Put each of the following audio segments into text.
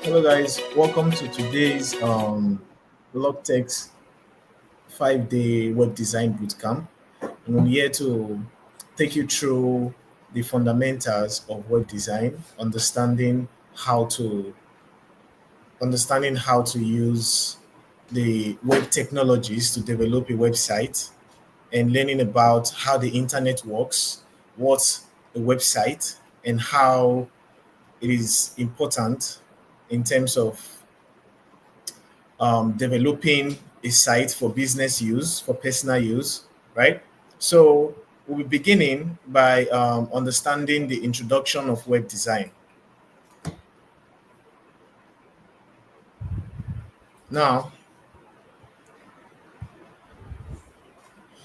Hello, guys. Welcome to today's BlockTech's 5-day web design bootcamp. And I'm here to take you through the fundamentals of web design, understanding how to use the web technologies to develop a website, and learning about how the internet works, what's a website, and how it is important in terms of developing a site for business use, for personal use, right? So we'll be beginning by understanding the introduction of web design. Now,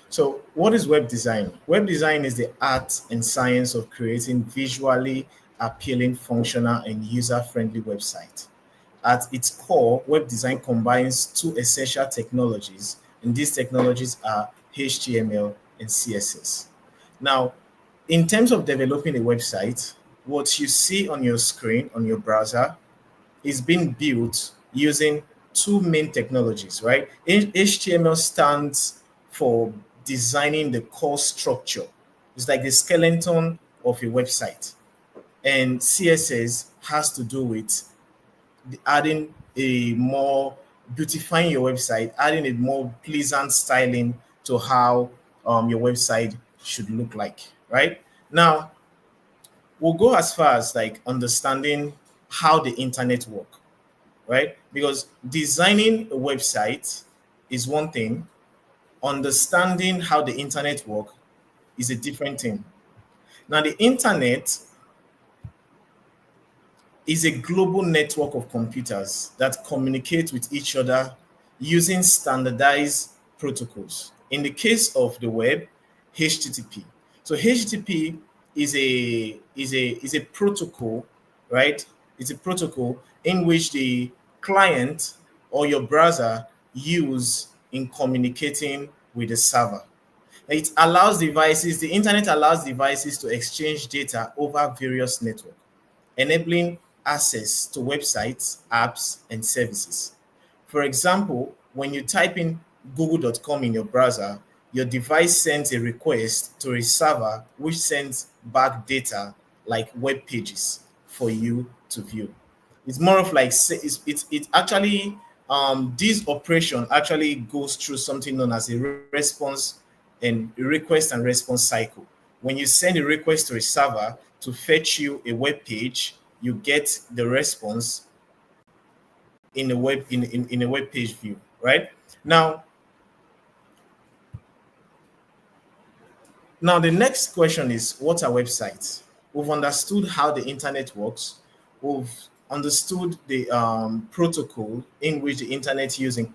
so what is web design? Web design is the art and science of creating visually appealing, functional, and user-friendly website. At its core, web design combines two essential technologies, and these technologies are HTML and CSS. Now, in terms of developing a website, what you see on your screen, on your browser, is being built using two main technologies, right? HTML stands for designing the core structure. It's like the skeleton of a website. And CSS has to do with adding a more beautifying your website, adding a more pleasant styling to how your website should look like, right? Now, we'll go as far as like understanding how the internet work, right? Because designing a website is one thing, understanding how the internet work is a different thing. Now, the internet is a global network of computers that communicate with each other using standardized protocols. In the case of the web, HTTP. So HTTP is a protocol, right? It's a protocol in which the client or your browser use in communicating with the server. It allows devices, the internet allows devices to exchange data over various networks, enabling access to websites, apps, and services. For example, when you type in google.com in your browser, your device sends a request to a server which sends back data like web pages for you to view. It's more of like it's actually this operation actually goes through something known as a response and request and response cycle. When you send a request to a server to fetch you a web page, you get the response in a web page view, right? Now, the next question is, what are websites? We've understood how the internet works. We've understood the protocol in which the internet using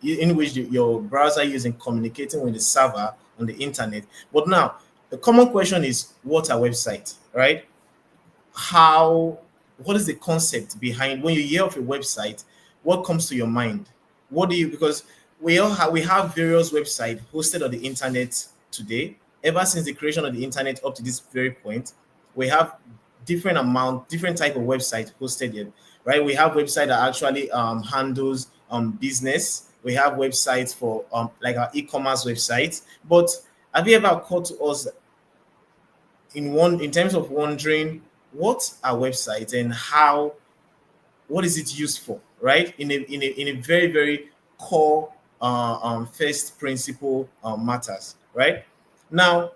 in which your browser using communicating with the server on the internet. But now, the common question is, what are websites, right? How What is the concept behind when you hear of a website? What comes to your mind? What do you Because we have various websites hosted on the internet today. Ever since the creation of the internet up to this very point, we have different type of website hosted here, right? We have website that actually handles business. We have websites for like our e-commerce websites. But have you ever occurred to us in terms of wondering what are websites and what is it used for, right? In a very very core first principle matters, right? Now,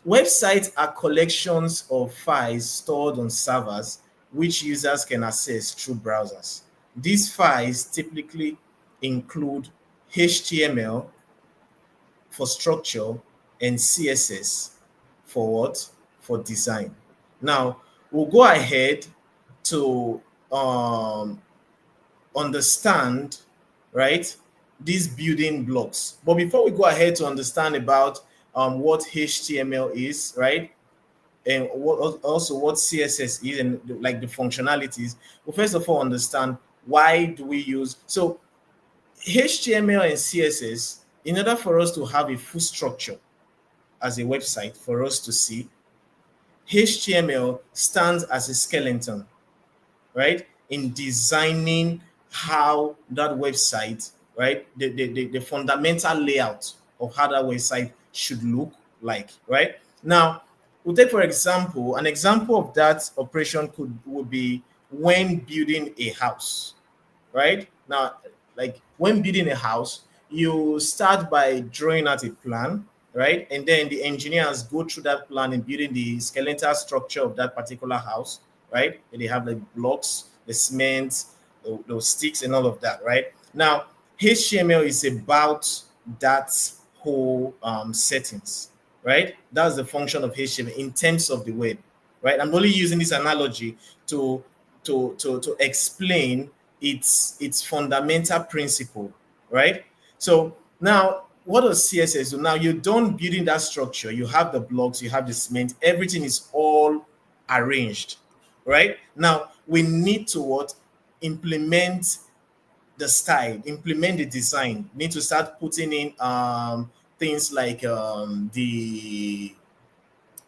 websites are collections of files stored on servers which users can access through browsers. These files typically include HTML for structure and CSS for what? For design. Now, we'll go ahead to um, understand, right, these building blocks. But before we go ahead to understand about what HTML is, right, and also what CSS is and like the functionalities, well, first of all, understand why do we use so HTML and CSS in order for us to have a full structure as a website for us to see. HTML stands as a skeleton, right? in designing how that website, right, the fundamental layout of how that website should look like, right? Now, we'll take, for example, an example of that operation would be when building a house, right? Now, like when building a house, you start by drawing out a plan, right? And then the engineers go through that plan and building the skeletal structure of that particular house, right? And they have the blocks, the cement, those sticks, and all of that, right? Now, HTML is about that whole settings, right? That's the function of HTML in terms of the web, right? I'm only using this analogy to to explain its fundamental principle, right? So now, what does CSS do? Now you're done building that structure. You have the blocks, you have the cement, everything is all arranged, right? Now we need to what? Implement the style, implement the design. Need to start putting in things like the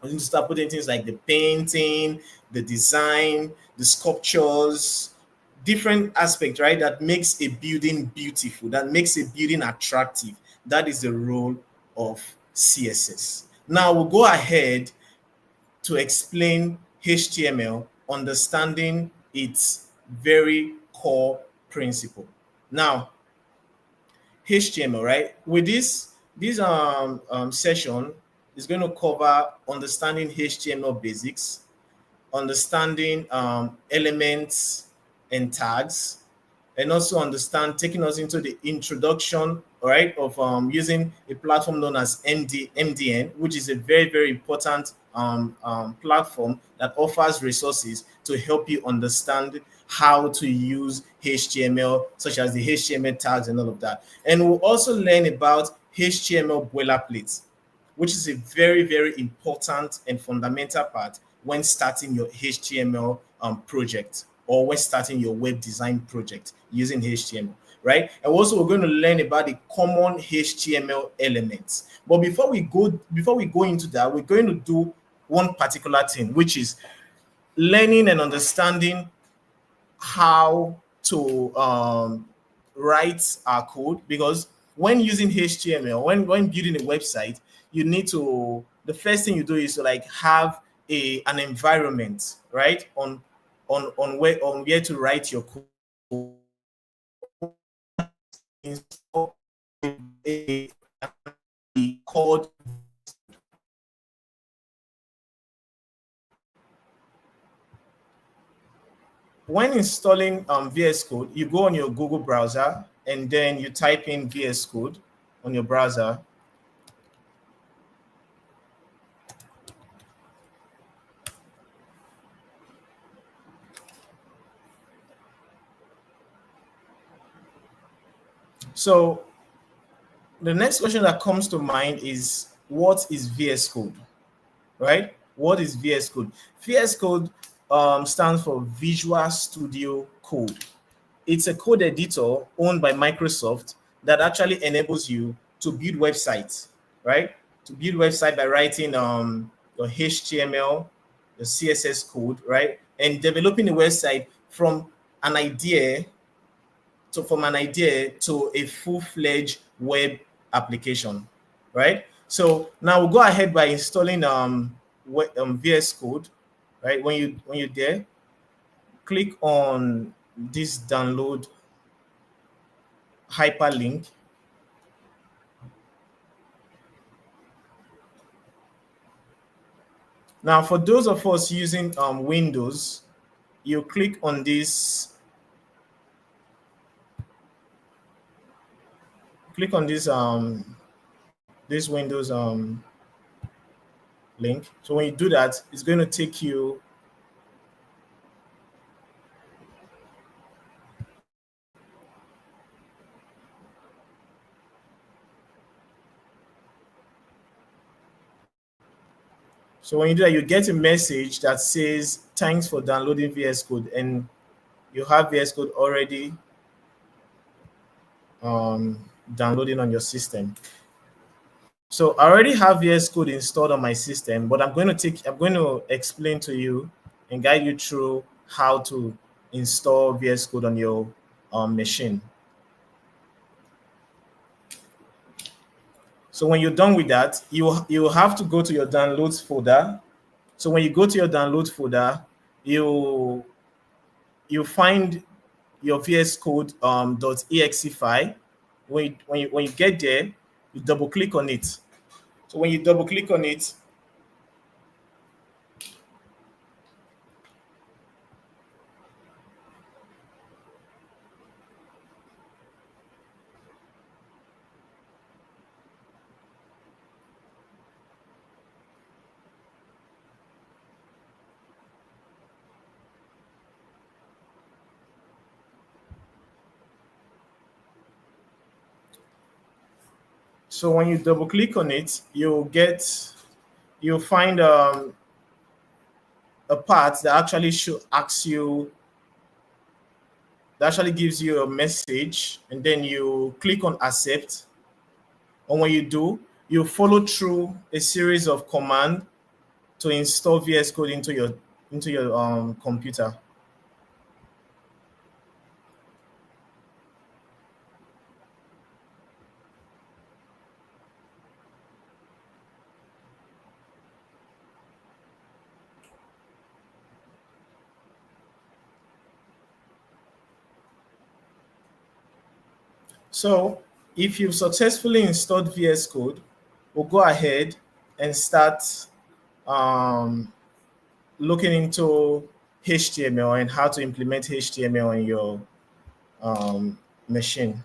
I need to start putting things like the painting, the design, the sculptures, different aspects, right? That makes a building beautiful, that makes a building attractive. That is the role of CSS. Now we'll go ahead to explain HTML, understanding its very core principle. Now, HTML, right? With this session is going to cover understanding HTML basics, understanding elements and tags, and also understand taking us into the introduction, right, of using a platform known as MDN, which is a very important platform that offers resources to help you understand how to use HTML, such as the HTML tags and all of that. And we'll also learn about HTML boilerplates, which is a very important and fundamental part when starting your HTML project, or when starting your web design project using HTML, right? And also we're going to learn about the common HTML elements. But before we go into that, we're going to do one particular thing, which is learning and understanding how to write our code. Because when using HTML, when building a website, you need to, the first thing you do is to like have an environment, right, on where to write your code. A code. When installing VS Code, you go on your Google browser and then you type in VS Code on your browser. So the next question that comes to mind is, what is VS Code, right? What is VS Code? VS Code stands for Visual Studio Code. It's a code editor owned by Microsoft that actually enables you to build websites, right? To build website by writing your HTML, your CSS code, right? And developing a website an idea from an idea to a full-fledged web application, right? So now we'll go ahead by installing VS Code, right? When you're there, click on this download hyperlink. Now, for those of us using Windows, you click on this Windows link. So when you do that, it's going to take you so when you do that, you get a message that says, "Thanks for downloading VS Code," and you have VS Code already downloading on your system. So I already have VS Code installed on my system, but I'm going to explain to you and guide you through how to install VS Code on your machine. So when you're done with that, you have to go to your downloads folder. So when you go to your download folder, you you find your VS Code .exe file. When you get there, you double click on it. So when you double click on it, so when you double click on it, you'll find a part that actually should ask you, that actually gives you a message, and then you click on accept. And when you do, you follow through a series of commands to install VS Code into your computer. So if you've successfully installed VS Code, we'll go ahead and start um, looking into HTML and how to implement HTML in your machine.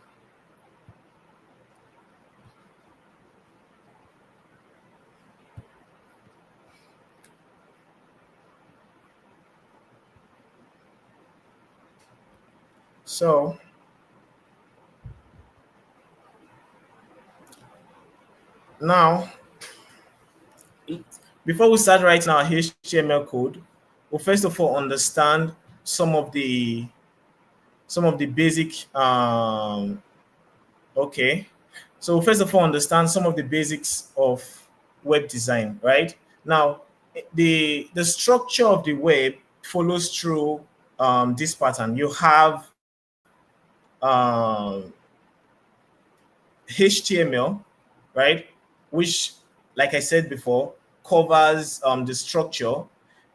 So now, before we start writing our HTML code, we'll first of all understand some of the basic okay. So first of all, understand some of the basics of web design, right? Now, the structure of the web follows through this pattern. You have um, HTML, right? Which, like I said before, covers the structure,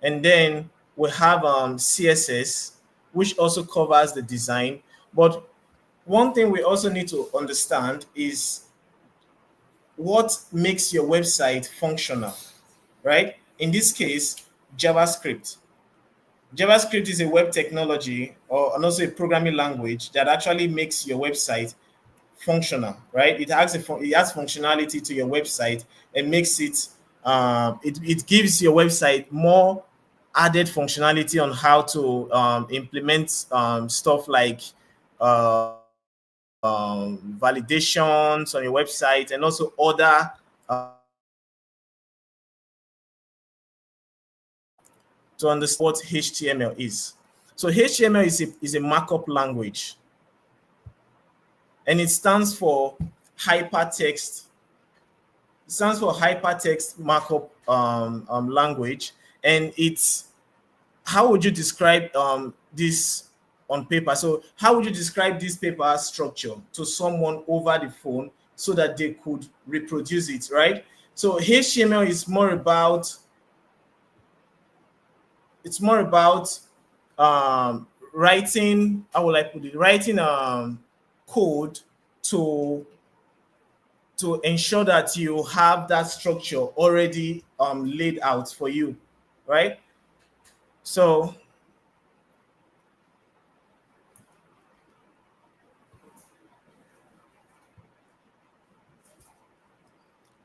and then we have CSS, which also covers the design. But one thing we also need to understand is what makes your website functional, right? In this case, JavaScript. JavaScript is a web technology or and also a programming language that actually makes your website functional, right? It adds functionality to your website and makes it, it gives your website more added functionality on how to implement stuff like validations on your website and also other to understand what HTML is. So HTML is a markup language, and it stands for hypertext. It stands for hypertext markup language, and it's, how would you describe this on paper? So how would you describe this paper structure to someone over the phone so that they could reproduce it, right? So HTML is more about, it's more about writing, how will I put it, writing code to ensure that you have that structure already laid out for you, right? So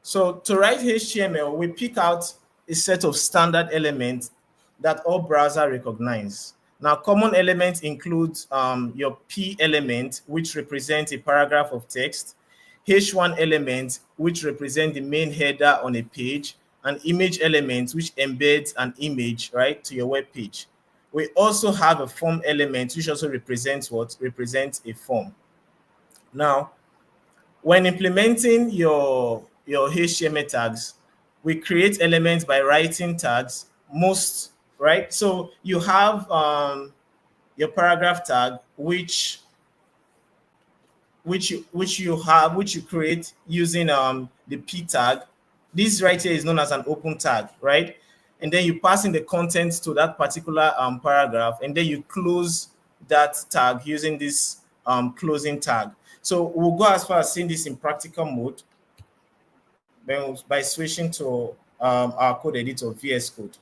so to write HTML, we pick out a set of standard elements that all browsers recognize. Now, common elements include your P element, which represents a paragraph of text, H1 element, which represents the main header on a page, and image element, which embeds an image, right, to your web page. We also have a form element, which also represents what? Represents a form. Now, when implementing your HTML tags, we create elements by writing tags most, right? So you have your paragraph tag, which you create using the p tag. This right here is known as an open tag, right? And then you pass in the contents to that particular paragraph, and then you close that tag using this closing tag. So we'll go as far as seeing this in practical mode by switching to our code editor, VS Code.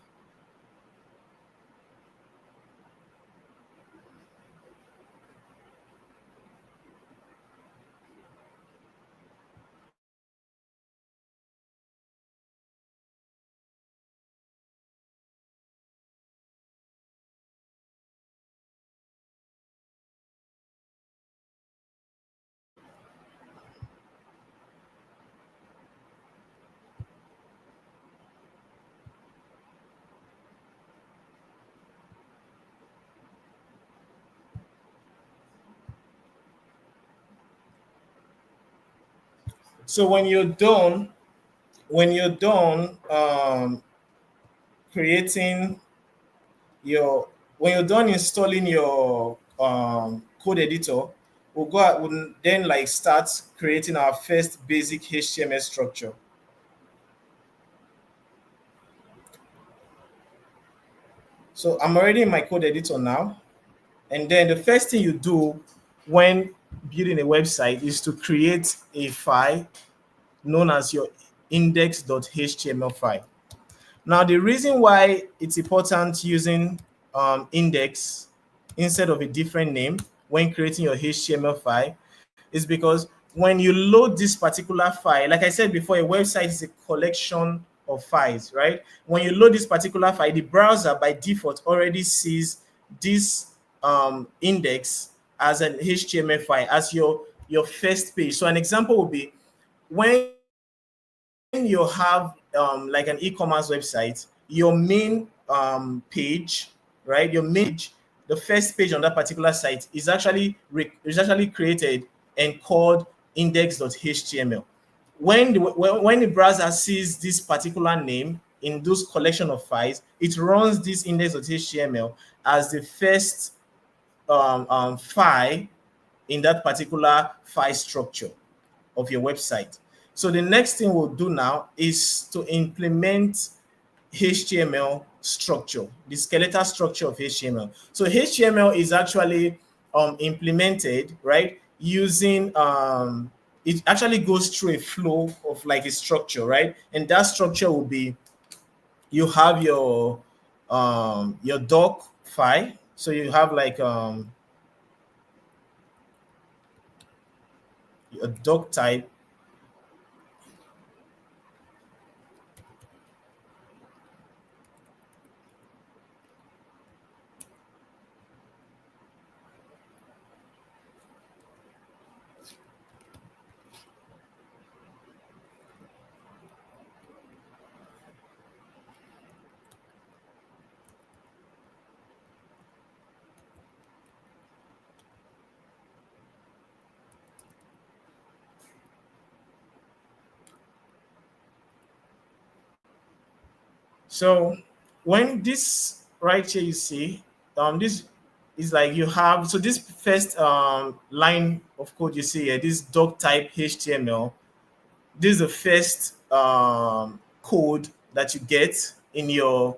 So when you're done creating your when you're done installing your code editor, we'll then like start creating our first basic HTML structure. So I'm already in my code editor now. And then the first thing you do when building a website is to create a file known as your index.html file. Now, the reason why it's important using index instead of a different name when creating your HTML file is because when you load this particular file, like I said before, a website is a collection of files, right? When you load this particular file, the browser by default already sees this index as an HTML file, as your first page. So an example would be when you have like an e-commerce website, your main page, right? Your main page, the first page on that particular site is actually created and called index.html. When the browser sees this particular name in those collection of files, it runs this index.html as the first file in that particular file structure of your website. So the next thing we'll do now is to implement HTML structure, the skeletal structure of HTML. So HTML is actually implemented, right, using it actually goes through a flow of like a structure, right? And that structure will be, you have your doc file. So you have like a doc type. So when this right here you see, this is like you have, so this first line of code you see here, this doc type HTML, this is the first code that you get in your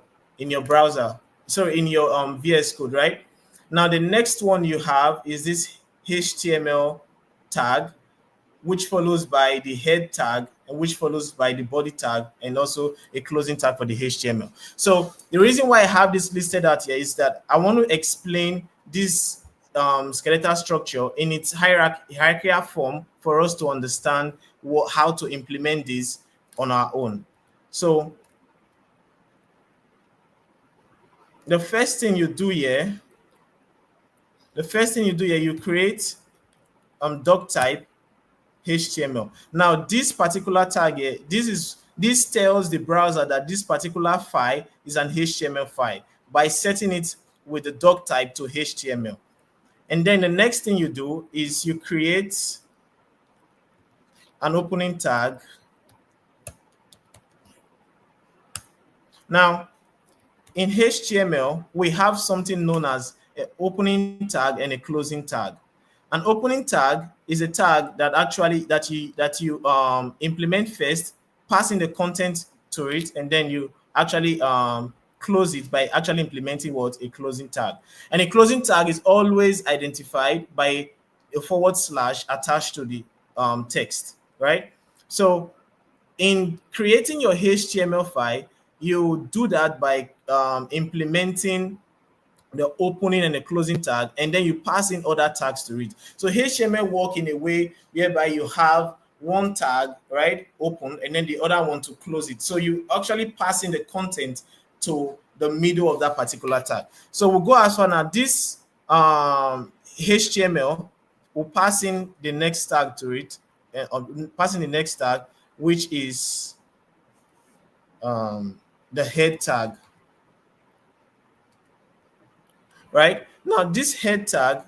browser. So in your VS Code, right? Now the next one you have is this HTML tag, which follows by the head tag, and which follows by the body tag, and also a closing tag for the HTML. So the reason why I have this listed out here is that I want to explain this skeletal structure in its hierarchical form for us to understand how to implement this on our own. So the first thing you do here, you create doc type HTML. Now, this particular tag here, this tells the browser that this particular file is an HTML file by setting it with the doc type to HTML. And then the next thing you do is you create an opening tag. Now, in HTML, we have something known as an opening tag and a closing tag. An opening tag is a tag that actually that you implement first, passing the content to it, and then you actually close it by actually implementing what a closing tag. And a closing tag is always identified by a forward slash attached to the text, right? So in creating your HTML file, you do that by implementing the opening and the closing tag, and then you pass in other tags to it. So HTML work in a way whereby you have one tag, right, open, and then the other one to close it. So you actually pass in the content to the middle of that particular tag. So we'll go as far now. This HTML will pass in the next tag to it, passing the next tag, which is the head tag. Right now, this head tag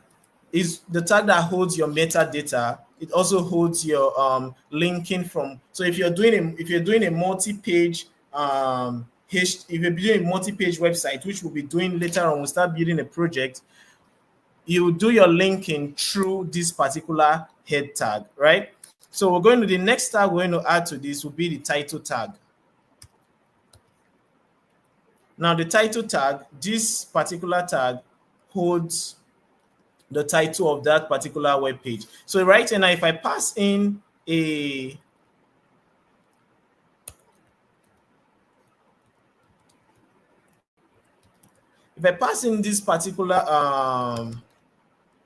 is the tag that holds your metadata. It also holds your linking from. So if you're doing a multi-page if you're doing a multi-page website, which we'll be doing later on, we'll start building a project. You do your linking through this particular head tag, right? So we're going to the next tag we're going to add to this will be the title tag. Now the title tag, this particular tag holds the title of that particular web page. So right now, if I pass in a this particular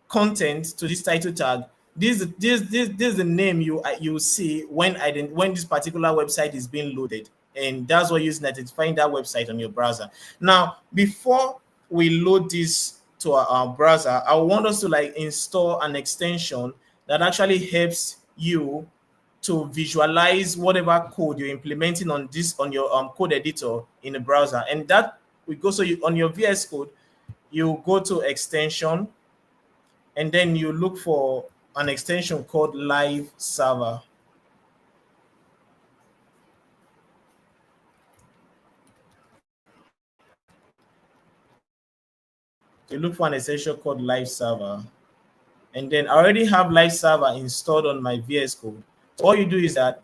content to this title tag, this is the name you see when this particular website is being loaded, and that's what you're using identifying that website on your browser. Now, before we load this to our browser, I want us to like install an extension that actually helps you to visualize whatever code you're implementing on your code editor in the browser. And that we go, so you on your VS Code, you go to extension, and then you look for an extension called live server. You look for an extension called live server, and then I already have live server installed on my VS Code. So all you do is that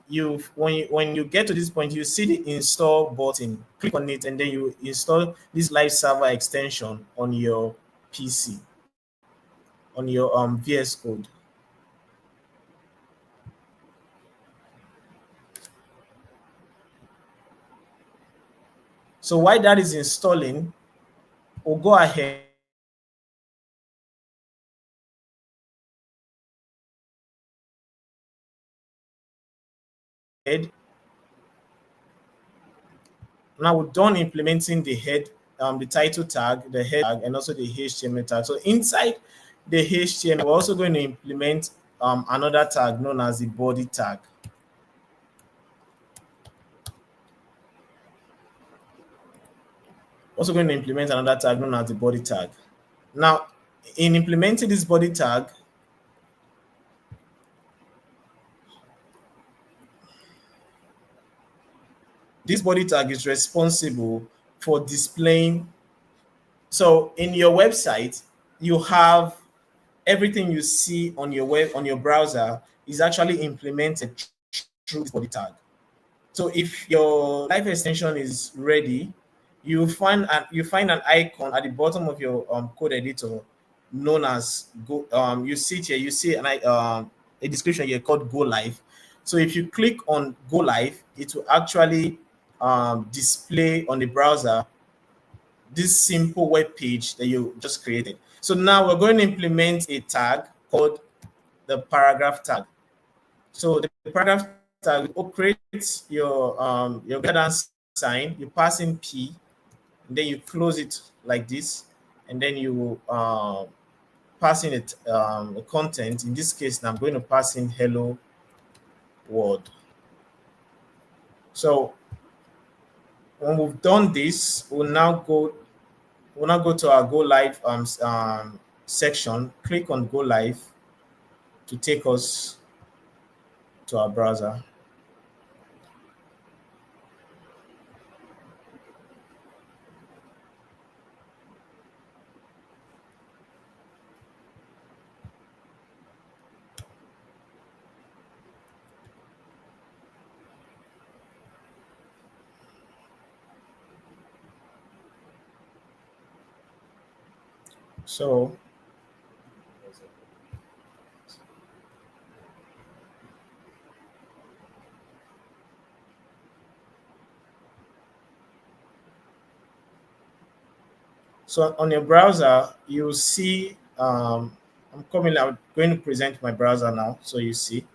when you get to this point, you see the install button, click on it, and then you install this live server extension on your PC, on your VS Code. So while that is installing, we'll go ahead now we're done implementing the head, the title tag, the head tag, and also the HTML tag. So inside the HTML, we're also going to implement another tag known as the body tag. Also going to implement another tag known as the body tag. Now, in implementing this body tag, this body tag is responsible for displaying. So in your website, you have everything you see on your browser is actually implemented through this body tag. So if your live extension is ready, you find an icon at the bottom of your code editor known as go. You see it here. You see a description here called Go Live. So if you click on Go Live, it will actually display on the browser this simple web page that you just created. So now we're going to implement a tag called the paragraph tag. So the paragraph tag will create your guidance sign, you pass in P, and then you close it like this, and then you pass in it the content. In this case, now I'm going to pass in hello world. So when we've done this, we'll now go to our go live section. Click on go live to take us to our browser. So so on your browser, you'll see. I'm going to present my browser now, so you see.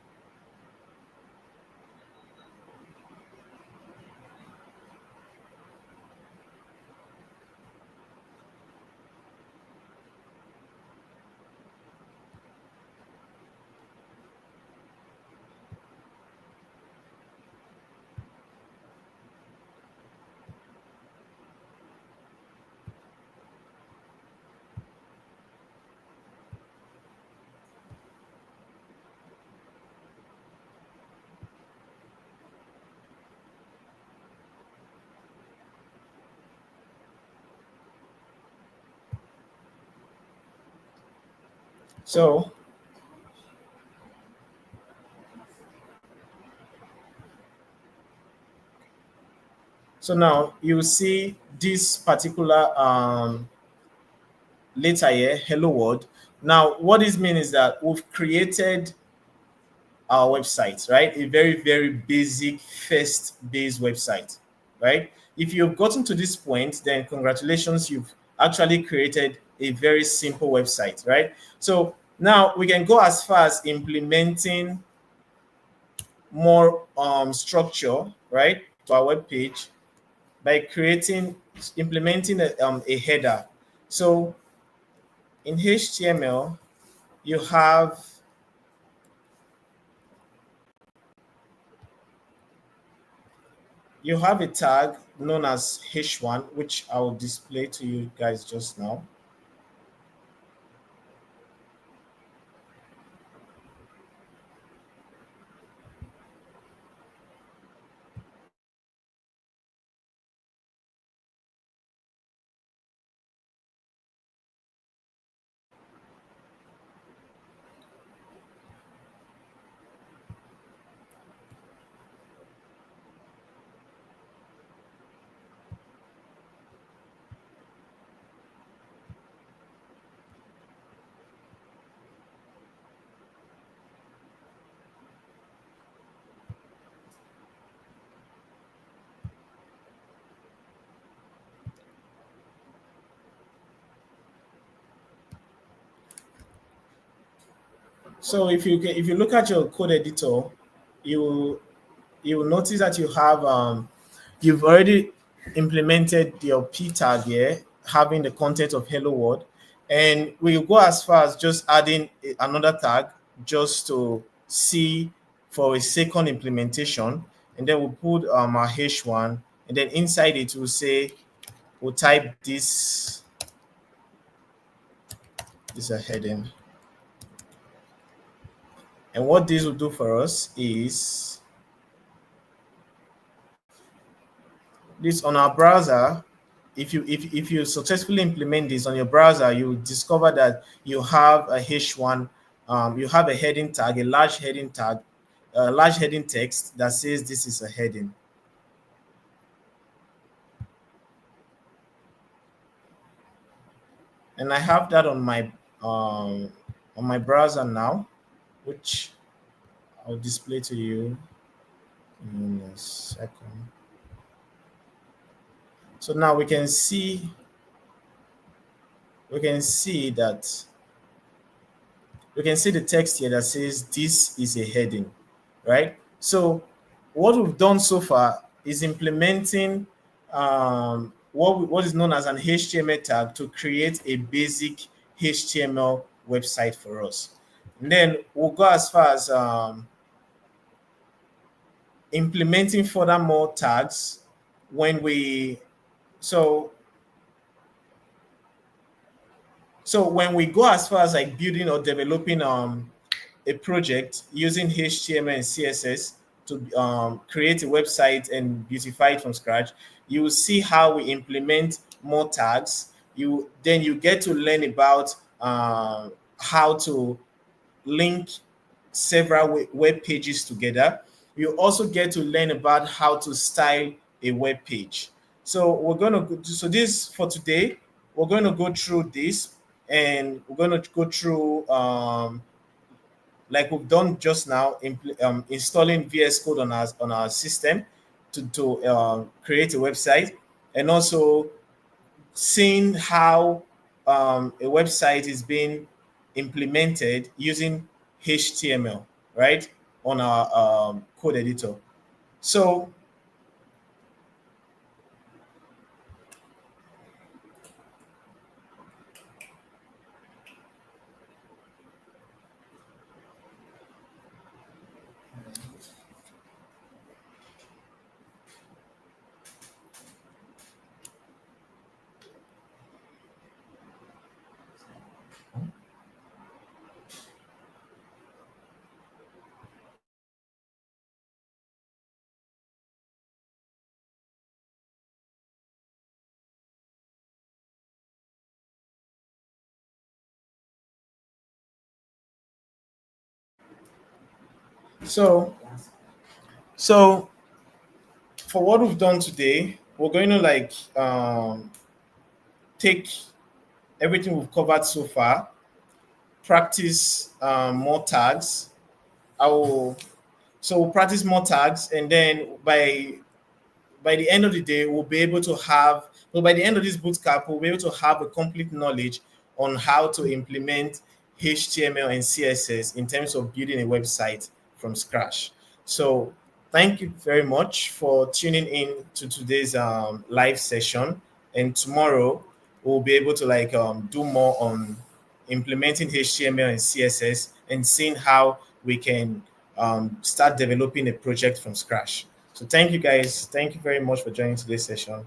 So so now you see this particular letter here, hello world. Now, what this means is that we've created our website, right? A very, very basic first base website, right? If you've gotten to this point, then congratulations, you've actually created a very simple website, right? So now we can go as far as implementing more structure, right, to our web page by implementing a header. So in HTML, you have you have a tag known as H1, which I will display to you guys just now. So if you look at your code editor, you you will notice that you've already implemented your p tag here, having the content of hello world, and we'll go as far as just adding another tag just to see for a second implementation, and then we'll put our h1, and then inside it we'll type this a heading, and what this will do for us is this on our browser. If you successfully implement this on your browser, you will discover that you have a h1, you have a heading tag, a large heading text that says this is a heading. And I have that on my browser now, which I'll display to you in a second. So now we can see that we can see the text here that says this is a heading, right? So what we've done so far is implementing what is known as an HTML tag to create a basic HTML website for us. And then we'll go as far as implementing further more tags when we so so when we go as far as like building or developing a project using HTML and CSS to create a website and beautify it from scratch, you will see how we implement more tags. You get to learn about how to link several web pages together. You also get to learn about how to style a web page. So we're going to so this for today. We're going to go through this. and we're going to go through like we've done just now, installing VS Code on our system to create a website, and also seeing how a website is being implemented using HTML, right, on our code editor. So, so, so for what we've done today, we're going to like take everything we've covered so far, practice more tags. I will So we'll practice more tags, and then by the end of the day, we'll be able to have. So by the end of this boot camp, we'll be able to have a complete knowledge on how to implement HTML and CSS in terms of building a website from scratch. So thank you very much for tuning in to today's live session. And tomorrow we'll be able to like do more on implementing HTML and CSS and seeing how we can start developing a project from scratch. So thank you guys. Thank you very much for joining today's session.